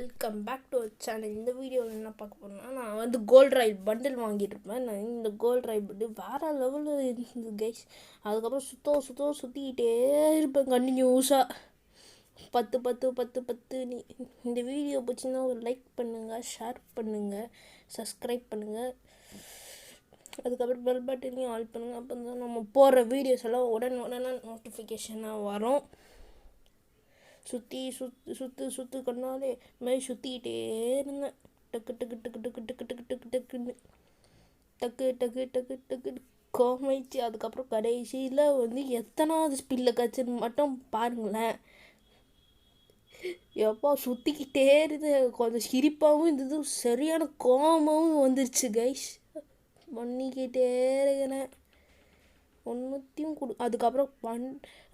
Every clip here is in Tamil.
Welcome back to our channel. இந்த வீடியோவில் என்ன பார்க்க போகிறேன்னா, நான் வந்து கோல்ட் ராய்ட் பண்டில் வாங்கியிருப்பேன். நான் இந்த கோல்ட் ராய்ட் பண்டில் வேறு லெவலில் இருந்தது கைஸ். அதுக்கப்புறம் சுற்றிக்கிட்டே இருப்பேன் கண்டினியூஸாக. 10 நீ இந்த வீடியோ பிடிச்சிங்கன்னா ஒரு லைக் பண்ணுங்கள், ஷேர் பண்ணுங்கள், சப்ஸ்கிரைப் பண்ணுங்கள். அதுக்கப்புறம் பெல் பட்டனையும் ஆல் பண்ணுங்கள். அப்போ தான் நம்ம போடுற வீடியோஸ் எல்லாம் உடனே நோட்டிஃபிகேஷனாக வரும். சுற்று கொண்டாலே மாதிரி சுற்றிக்கிட்டே இருந்தேன். டக்கு கோமைச்சு. அதுக்கப்புறம் கடைசியில் வந்து எத்தனாவது ஸ்பீடில் கச்சுன்னு மட்டும் பாருங்களேன். எப்போ சுற்றிக்கிட்டே இருந்து கொஞ்சம் சிரிப்பாகவும் இருந்தது, சரியான கோபமாகவும் வந்துருச்சு கைஸ். பண்ணிக்கிட்டே இருக்கிறேன் ஒன்றுத்தையும்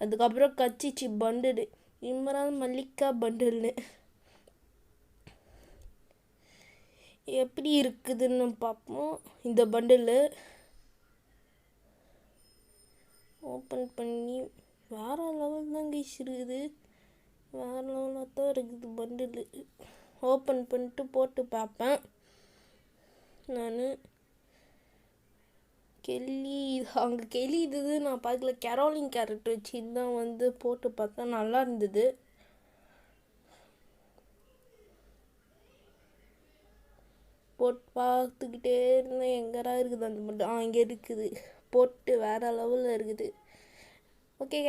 அதுக்கப்புறம் கச்சிச்சு பண்டில் இம்ரான் மல்லிகா பண்டில்னு. எப்படி இருக்குதுன்னு பார்ப்போம். இந்த பண்டில் ஓப்பன் பண்ணி வேறு லெவல் தான் கைஸ் இருக்குது. வேறு லெவலாக தான் இருக்குது பண்டில். ஓப்பன் பண்ணிட்டு போட்டு பார்ப்பேன். நான் அங்கே கெல்லி இருந்தது, நான் பார்க்கல. கேரோலின் கேரக்டர் வச்சு தான் வந்து போட்டு பார்த்தா நல்லா இருந்தது. போட்டு பார்த்துக்கிட்டே இருந்தேன். எங்கடா இருக்குது அந்த மட்டும் இங்கே இருக்குது. போட்டு வேறு லெவலில் இருக்குது. ஓகே.